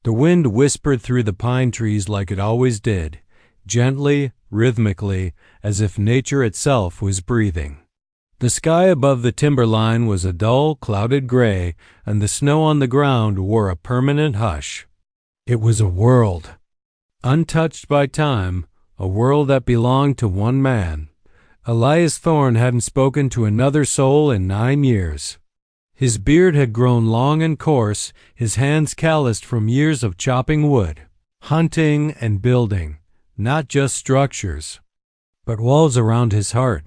The wind whispered through the pine trees like it always did, gently, rhythmically, as if nature itself was breathing. The sky above the timberline was a dull, clouded gray, and the snow on the ground wore a permanent hush. It was a world, untouched by time, a world that belonged to one man. Elias Thorne hadn't spoken to another soul in 9 years. His beard had grown long and coarse, his hands calloused from years of chopping wood, hunting and building, not just structures, but walls around his heart.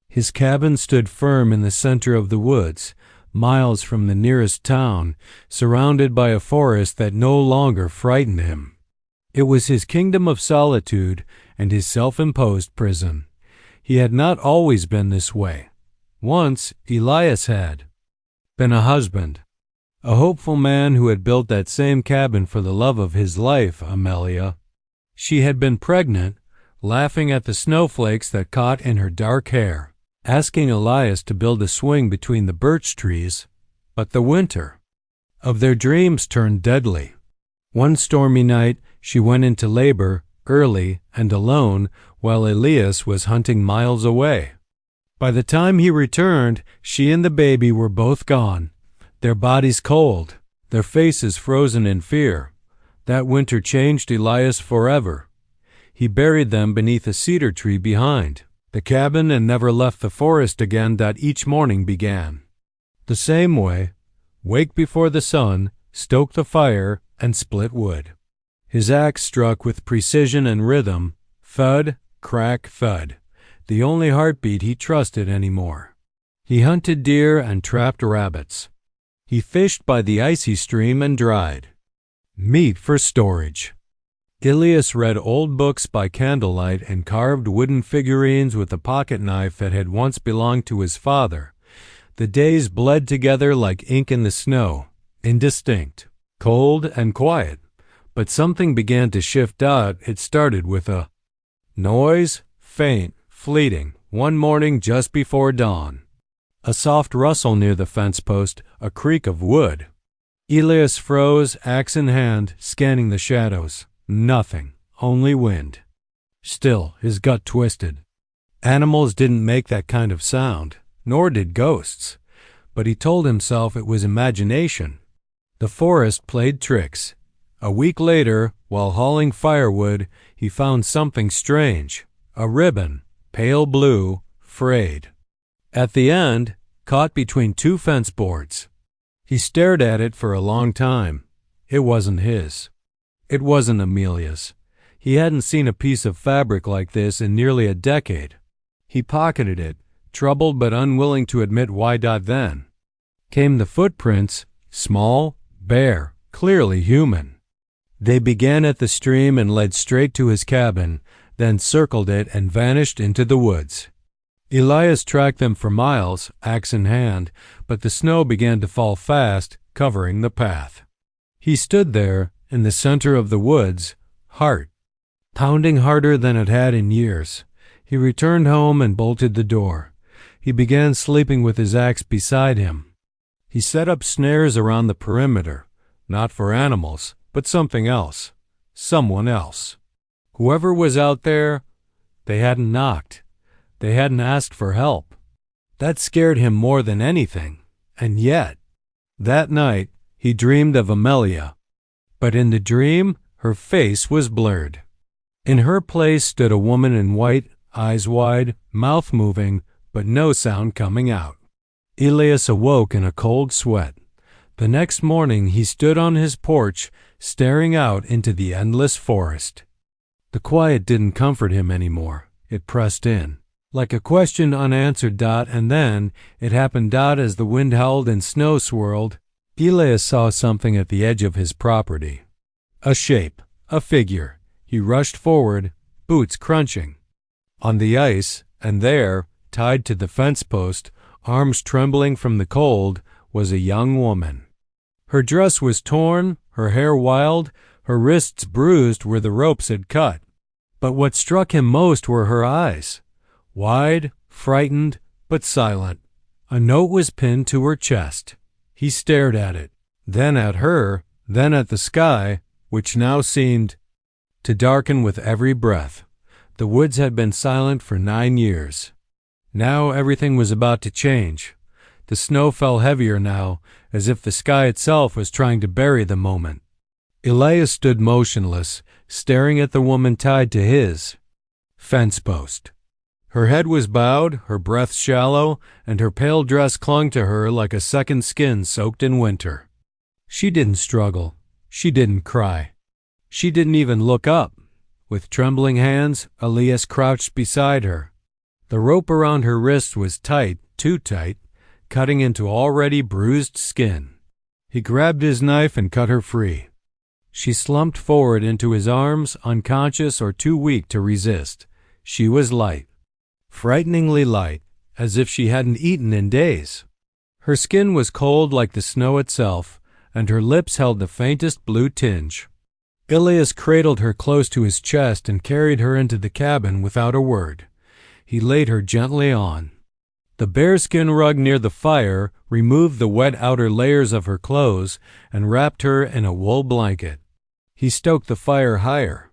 His cabin stood firm in the center of the woods, miles from the nearest town, surrounded by a forest that no longer frightened him. It was his kingdom of solitude and his self-imposed prison. He had not always been this way. Once, Elias had been a husband, a hopeful man who had built that same cabin for the love of his life, Amelia. She had been pregnant, laughing at the snowflakes that caught in her dark hair, asking Elias to build a swing between the birch trees, but the winter of their dreams turned deadly. One stormy night, she went into labor, early and alone, while Elias was hunting miles away. By the time he returned, she and the baby were both gone, their bodies cold, their faces frozen in fear. That winter changed Elias forever. He buried them beneath a cedar tree behind the cabin and never left the forest again. That each morning began the same way: wake before the sun, stoke the fire, and split wood. His axe struck with precision and rhythm, thud, crack, thud, the only heartbeat he trusted anymore. He hunted deer and trapped rabbits. He fished by the icy stream and dried meat for storage. Elias read old books by candlelight and carved wooden figurines with a pocket knife that had once belonged to his father. The days bled together like ink in the snow, indistinct, cold, and quiet. But something began to shift out. It started with a noise, faint, fleeting, one morning just before dawn. A soft rustle near the fence post, a creak of wood. Elias froze, axe in hand, scanning the shadows. Nothing, only wind. Still, his gut twisted. Animals didn't make that kind of sound, nor did ghosts. But he told himself it was imagination. The forest played tricks. A week later, while hauling firewood, he found something strange, a ribbon, pale blue, frayed. At the end, caught between 2 fence boards. He stared at it for a long time. It wasn't his. It wasn't Amelia's. He hadn't seen a piece of fabric like this in nearly a decade. He pocketed it, troubled but unwilling to admit why. Then came the footprints, small, bare, clearly human. They began at the stream and led straight to his cabin, then circled it and vanished into the woods. Elias tracked them for miles, axe in hand, but the snow began to fall fast, covering the path. He stood there, in the center of the woods, heart pounding harder than it had in years. He returned home and bolted the door. He began sleeping with his axe beside him. He set up snares around the perimeter, not for animals, but something else, someone else. Whoever was out there, they hadn't knocked. They hadn't asked for help. That scared him more than anything. And yet, that night, he dreamed of Amelia. But in the dream, her face was blurred. In her place stood a woman in white, eyes wide, mouth moving, but no sound coming out. Elias awoke in a cold sweat. The next morning he stood on his porch, staring out into the endless forest. The quiet didn't comfort him anymore. It pressed in, like a question unanswered. And then it happened. As the wind howled and snow swirled, Elias saw something at the edge of his property. A shape, a figure. He rushed forward, boots crunching. On the ice, and there, tied to the fence post, arms trembling from the cold, was a young woman. Her dress was torn, her hair wild, her wrists bruised where the ropes had cut. But what struck him most were her eyes, wide, frightened, but silent. A note was pinned to her chest. He stared at it, then at her, then at the sky, which now seemed to darken with every breath. The woods had been silent for 9 years. Now everything was about to change. The snow fell heavier now, as if the sky itself was trying to bury the moment. Elias stood motionless, staring at the woman tied to his fence post. Her head was bowed, her breath shallow, and her pale dress clung to her like a second skin soaked in winter. She didn't struggle. She didn't cry. She didn't even look up. With trembling hands, Elias crouched beside her. The rope around her wrist was tight, too tight, cutting into already bruised skin. He grabbed his knife and cut her free. She slumped forward into his arms, unconscious or too weak to resist. She was light. Frighteningly light, as if she hadn't eaten in days. Her skin was cold like the snow itself, and her lips held the faintest blue tinge. Elias cradled her close to his chest and carried her into the cabin without a word. He laid her gently on. The bearskin rug near the fire removed the wet outer layers of her clothes and wrapped her in a wool blanket. He stoked the fire higher.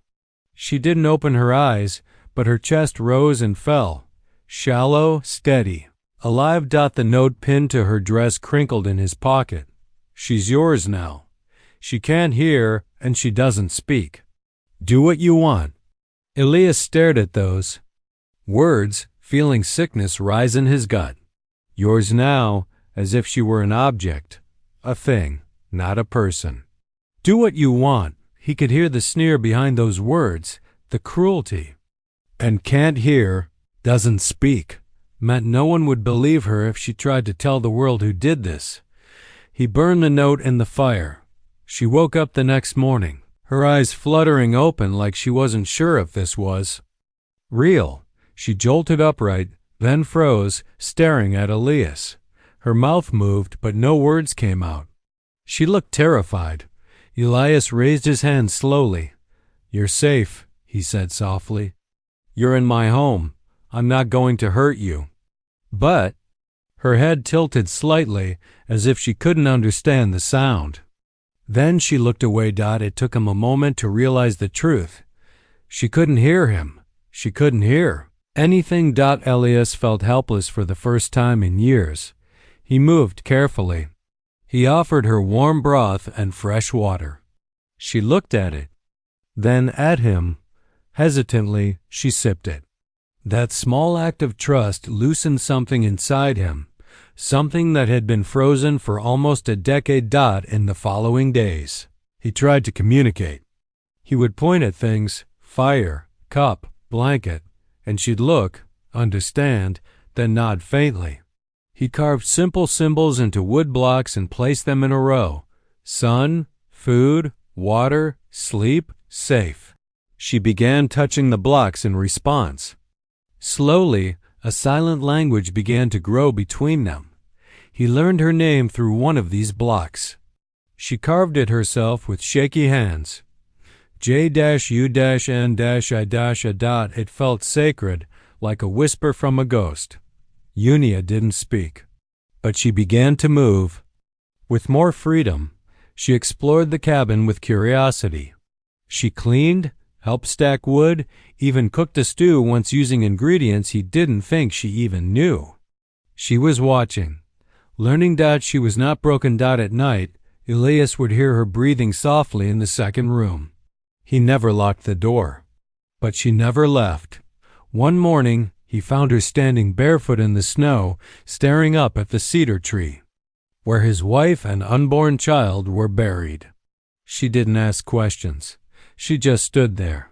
She didn't open her eyes, but her chest rose and fell. Shallow, steady. Alive. The note pinned to her dress crinkled in his pocket. She's yours now. She can't hear, and she doesn't speak. Do what you want. Elias stared at those words, feeling sickness rise in his gut. Yours now, as if she were an object, a thing, not a person. Do what you want. He could hear the sneer behind those words, the cruelty. And can't hear, doesn't speak, meant no one would believe her if she tried to tell the world who did this. He burned the note in the fire. She woke up the next morning, her eyes fluttering open like she wasn't sure if this was real. She jolted upright, then froze, staring at Elias. Her mouth moved, but no words came out. She looked terrified. Elias raised his hand slowly. You're safe, he said softly. You're in my home. I'm not going to hurt you. But her head tilted slightly, as if she couldn't understand the sound. Then she looked away. It took him a moment to realize the truth. She couldn't hear him. She couldn't hear anything. Elias felt helpless for the first time in years. He moved carefully. He offered her warm broth and fresh water. She looked at it, then at him. Hesitantly, she sipped it. That small act of trust loosened something inside him, something that had been frozen for almost a decade. In the following days, he tried to communicate. He would point at things, fire, cup, blanket, and she'd look, understand, then nod faintly. He carved simple symbols into wood blocks and placed them in a row. Sun, food, water, sleep, safe. She began touching the blocks in response. Slowly, a silent language began to grow between them. He learned her name through one of these blocks. She carved it herself with shaky hands. J-U-N-I-. It felt sacred, like a whisper from a ghost. Unia didn't speak, but she began to move. With more freedom, she explored the cabin with curiosity. She cleaned, helped stack wood, even cooked a stew once using ingredients he didn't think she even knew. She was watching, learning that she was not broken. At night, Elias would hear her breathing softly in the second room. He never locked the door. But she never left. One morning, he found her standing barefoot in the snow, staring up at the cedar tree, where his wife and unborn child were buried. She didn't ask questions. She just stood there.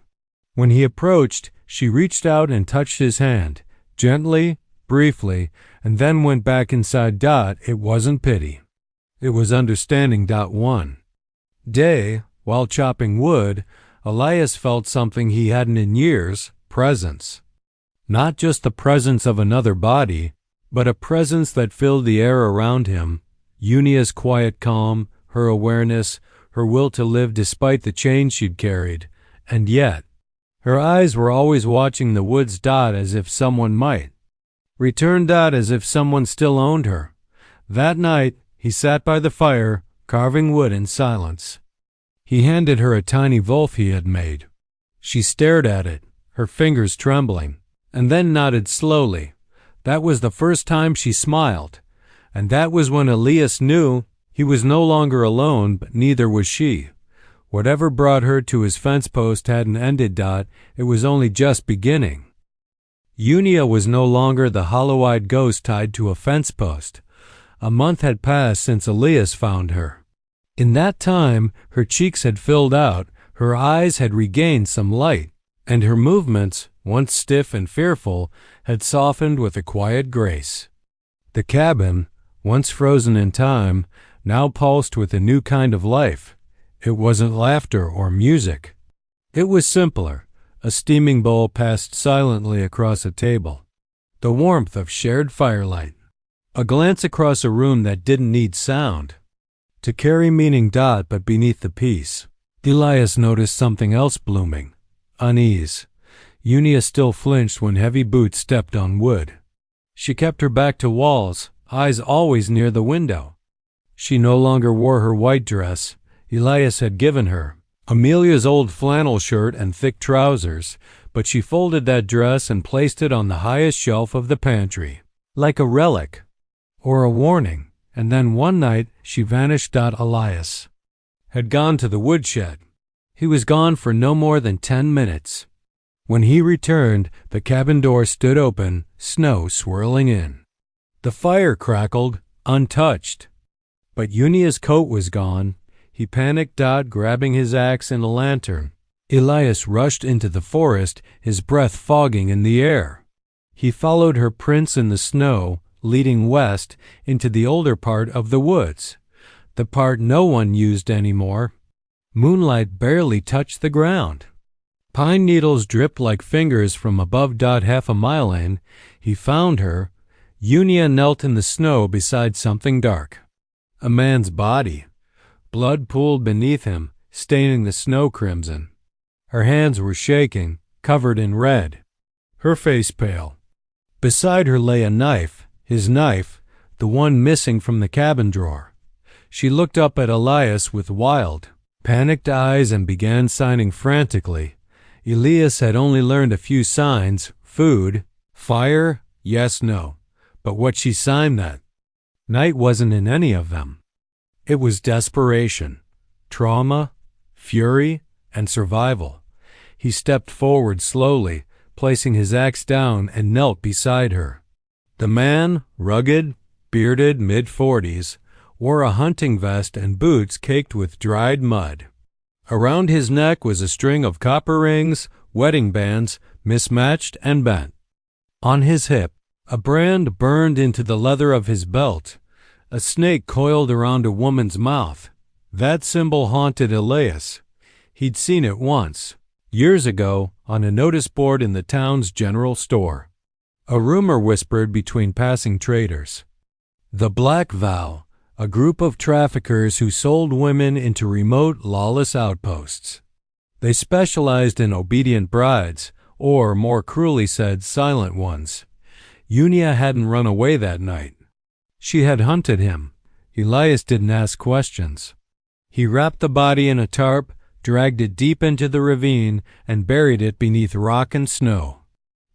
When he approached, she reached out and touched his hand, gently, briefly, and then went back inside. It wasn't pity. It was understanding. One day, while chopping wood, Elias felt something he hadn't in years, presence. Not just the presence of another body, but a presence that filled the air around him. Unia's quiet calm, her awareness, her will to live despite the chains she'd carried. And yet, her eyes were always watching the woods. As if someone might return. As if someone still owned her. That night, he sat by the fire, carving wood in silence. He handed her a tiny wolf he had made. She stared at it, her fingers trembling, and then nodded slowly. That was the first time she smiled, and that was when Elias knew he was no longer alone, but neither was she. Whatever brought her to his fence post hadn't ended. It was only just beginning. Unia was no longer the hollow-eyed ghost tied to a fence post. A month had passed since Elias found her. In that time, her cheeks had filled out, her eyes had regained some light, and her movements, once stiff and fearful, had softened with a quiet grace. The cabin, once frozen in time, now pulsed with a new kind of life. It wasn't laughter or music. It was simpler. A steaming bowl passed silently across a table. The warmth of shared firelight. A glance across a room that didn't need sound to carry meaning. But beneath the peace, Elias noticed something else blooming. Unease. Unia still flinched when heavy boots stepped on wood. She kept her back to walls, eyes always near the window. She no longer wore her white dress Elias had given her, Amelia's old flannel shirt and thick trousers, but she folded that dress and placed it on the highest shelf of the pantry, like a relic or a warning. And then one night she vanished. Elias had gone to the woodshed. He was gone for no more than 10 minutes. When he returned, the cabin door stood open, snow swirling in. The fire crackled, untouched. But Unia's coat was gone. He panicked. Grabbing his axe and a lantern, Elias rushed into the forest, his breath fogging in the air. He followed her prints in the snow, leading west into the older part of the woods, the part no one used anymore. Moonlight barely touched the ground. Pine needles dripped like fingers from above. Half a mile in, he found her. Unia knelt in the snow beside something dark. A man's body. Blood pooled beneath him, staining the snow crimson. Her hands were shaking, covered in red. Her face pale. Beside her lay a knife, his knife, the one missing from the cabin drawer. She looked up at Elias with wild, panicked eyes and began signing frantically. Elias had only learned a few signs: food, fire, yes, no. But what she signed that night wasn't in any of them. It was desperation, trauma, fury, and survival. He stepped forward slowly, placing his axe down, and knelt beside her. The man, rugged, bearded, mid-40s, wore a hunting vest and boots caked with dried mud. Around his neck was a string of copper rings, wedding bands, mismatched and bent. On his hip, a brand burned into the leather of his belt. A snake coiled around a woman's mouth. That symbol haunted Elias. He'd seen it once, years ago, on a notice board in the town's general store. A rumor whispered between passing traders. The Black Vow, a group of traffickers who sold women into remote, lawless outposts. They specialized in obedient brides, or, more cruelly said, silent ones. Unia hadn't run away that night. She had hunted him. Elias didn't ask questions. He wrapped the body in a tarp, dragged it deep into the ravine, and buried it beneath rock and snow.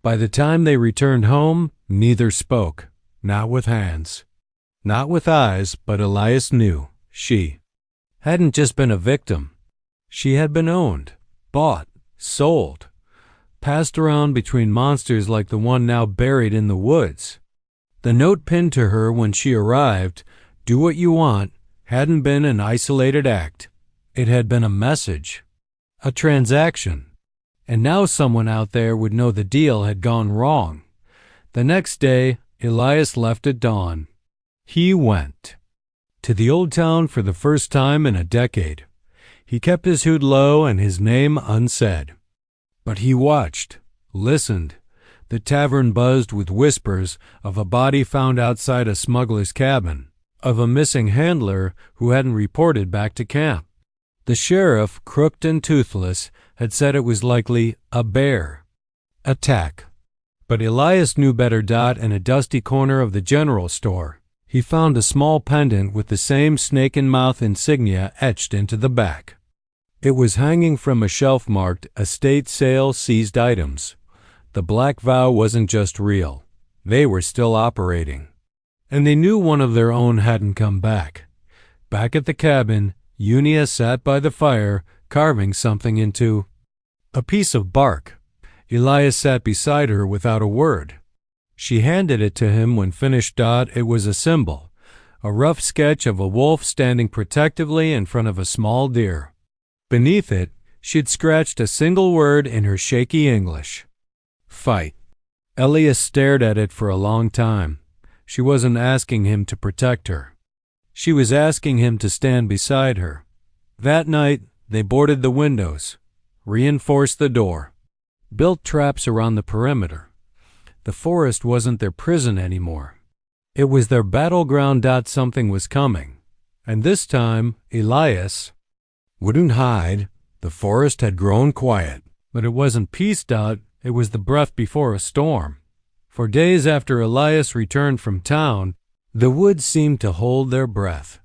By the time they returned home, neither spoke, not with hands, not with eyes, but Elias knew she hadn't just been a victim. She had been owned, bought, sold, passed around between monsters like the one now buried in the woods. The note pinned to her when she arrived, "Do what you want," hadn't been an isolated act. It had been a message, a transaction. And now someone out there would know the deal had gone wrong. The next day, Elias left at dawn. He went to the old town for the first time in a decade. He kept his hood low and his name unsaid. But he watched, listened. The tavern buzzed with whispers of a body found outside a smuggler's cabin, of a missing handler who hadn't reported back to camp. The sheriff, crooked and toothless, had said it was likely a bear attack. But Elias knew better. In a dusty corner of the general store, he found a small pendant with the same snake-and-mouth insignia etched into the back. It was hanging from a shelf marked Estate Sale Seized Items. The black vow wasn't just real. They were still operating. And they knew one of their own hadn't come back. Back at the cabin, Unia sat by the fire, carving something into a piece of bark. Elias sat beside her without a word. She handed it to him when finished. It was a symbol, a rough sketch of a wolf standing protectively in front of a small deer. Beneath it, she'd scratched a single word in her shaky English. Fight. Elias stared at it for a long time. She wasn't asking him to protect her. She was asking him to stand beside her. That night, they boarded the windows, reinforced the door, built traps around the perimeter. The forest wasn't their prison anymore. It was their battleground. Something was coming. And this time, Elias wouldn't hide. The forest had grown quiet. But it wasn't peace. It was the breath before a storm. For days after Elias returned from town, the woods seemed to hold their breath.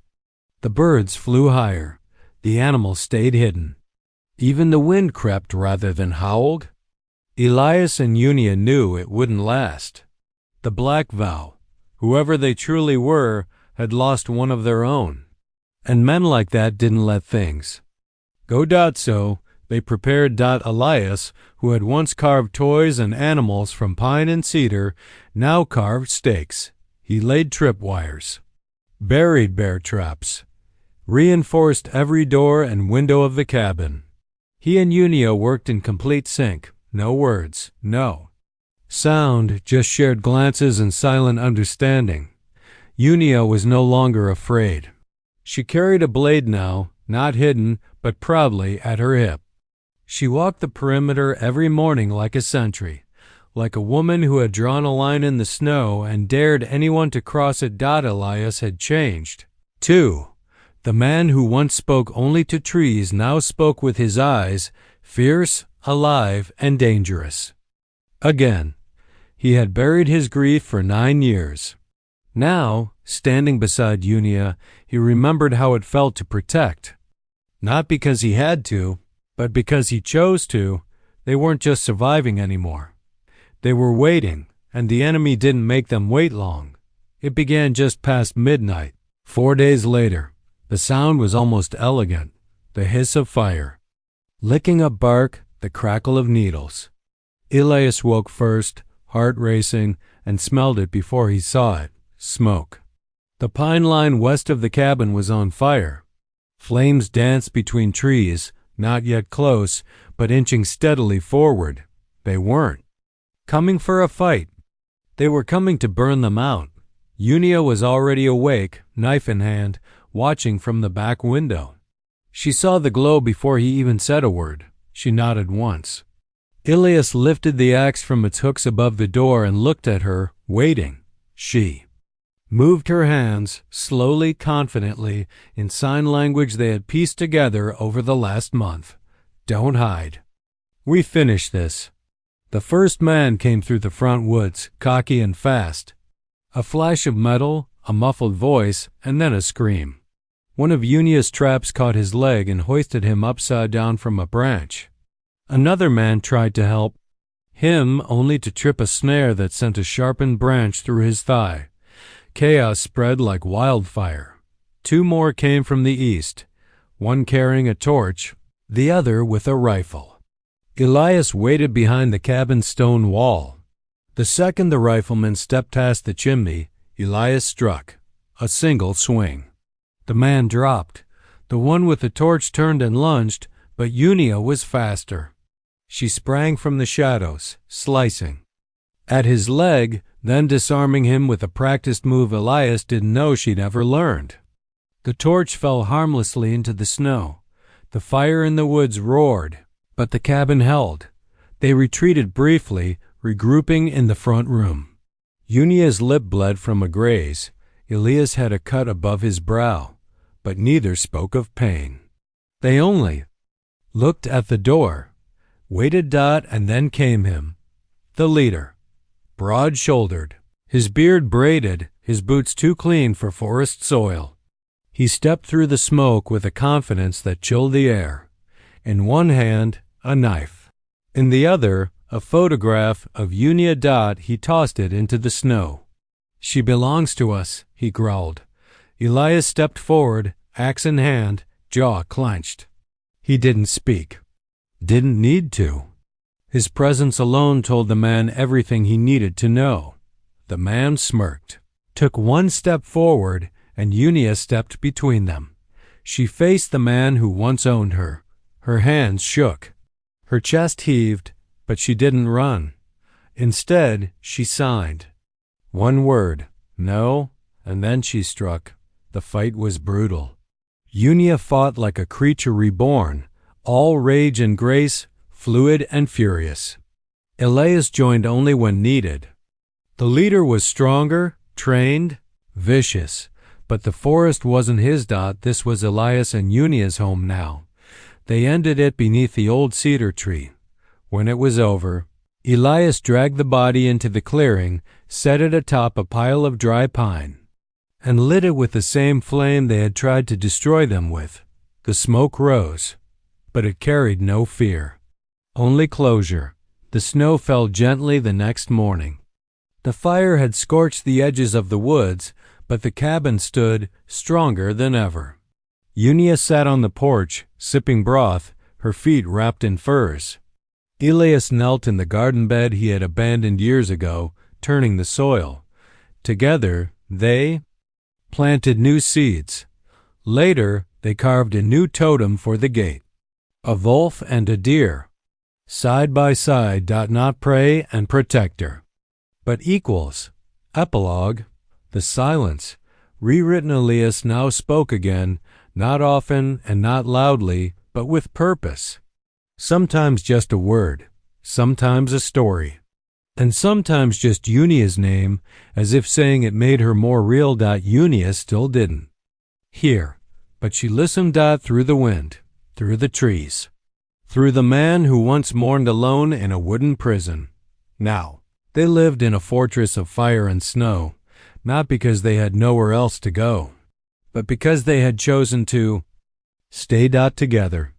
The birds flew higher. The animals stayed hidden. Even the wind crept rather than howled. Elias and Unia knew it wouldn't last. The black vow, whoever they truly were, had lost one of their own. And men like that didn't let things go. So they prepared. Elias, who had once carved toys and animals from pine and cedar, now carved stakes. He laid tripwires, buried bear traps, reinforced every door and window of the cabin. He and Unia worked in complete sync. No words, no sound, just shared glances and silent understanding. Unia was no longer afraid. She carried a blade now, not hidden, but proudly at her hip. She walked the perimeter every morning like a sentry, like a woman who had drawn a line in the snow and dared anyone to cross it. Elias had changed, too. The man who once spoke only to trees now spoke with his eyes, fierce, alive, and dangerous. Again, he had buried his grief for 9 years. Now, standing beside Unia, he remembered how it felt to protect. Not because he had to, but because he chose to. They weren't just surviving anymore. They were waiting, and the enemy didn't make them wait long. It began just past midnight. 4 days later, the sound was almost elegant. The hiss of fire, licking up bark, the crackle of needles. Elias woke first, heart racing, and smelled it before he saw it. Smoke. The pine line west of the cabin was on fire. Flames danced between trees, not yet close, but inching steadily forward. They weren't coming for a fight. They were coming to burn them out. Unia was already awake, knife in hand, watching from the back window. She saw the glow before he even said a word. She nodded once. Elias lifted the axe from its hooks above the door and looked at her, waiting. She moved her hands, slowly, confidently, in sign language they had pieced together over the last month. Don't hide. We finish this. The first man came through the front woods, cocky and fast. A flash of metal, a muffled voice, and then a scream. One of Unia's traps caught his leg and hoisted him upside down from a branch. Another man tried to help him, only to trip a snare that sent a sharpened branch through his thigh. Chaos spread like wildfire. 2 more came from the east, one carrying a torch, the other with a rifle. Elias waited behind the cabin's stone wall. The second the rifleman stepped past the chimney, Elias struck. A single swing. The man dropped. The one with the torch turned and lunged, but Unia was faster. She sprang from the shadows, slicing at his leg, then disarming him with a practiced move Elias didn't know she'd ever learned. The torch fell harmlessly into the snow. The fire in the woods roared, but the cabin held. They retreated briefly, regrouping in the front room. Unia's lip bled from a graze. Elias had a cut above his brow, but neither spoke of pain. They only looked at the door, waited. And then came him, the leader. Broad-shouldered, his beard braided, his boots too clean for forest soil. He stepped through the smoke with a confidence that chilled the air. In one hand, a knife. In the other, a photograph of Unia. He tossed it into the snow. "She belongs to us," he growled. Elias stepped forward, axe in hand, jaw clenched. He didn't speak. Didn't need to. His presence alone told the man everything he needed to know. The man smirked, took one step forward, and Unia stepped between them. She faced the man who once owned her. Her hands shook. Her chest heaved, but she didn't run. Instead, she signed. One word, no, and then she struck. The fight was brutal. Unia fought like a creature reborn, all rage and grace, fluid and furious. Elias joined only when needed. The leader was stronger, trained, vicious, but the forest wasn't his. This was Elias and Unia's home now. They ended it beneath the old cedar tree. When it was over, Elias dragged the body into the clearing, set it atop a pile of dry pine, and lit it with the same flame they had tried to destroy them with. The smoke rose, but it carried no fear, only closure. The snow fell gently the next morning. The fire had scorched the edges of the woods, but the cabin stood stronger than ever. Unia sat on the porch, sipping broth, her feet wrapped in furs. Elias knelt in the garden bed he had abandoned years ago, turning the soil. Together, they planted new seeds. Later, they carved a new totem for the gate. A wolf and a deer. Side by side, not prey and protector, but equals. Epilogue. The silence. Rewritten. Elias now spoke again, not often and not loudly, but with purpose. Sometimes just a word, sometimes a story, and sometimes just Unia's name, as if saying it made her more real. Unia still didn't hear, but she listened. Through the wind, through the trees, through the man who once mourned alone in a wooden prison. Now, they lived in a fortress of fire and snow, not because they had nowhere else to go, but because they had chosen to stay. Together.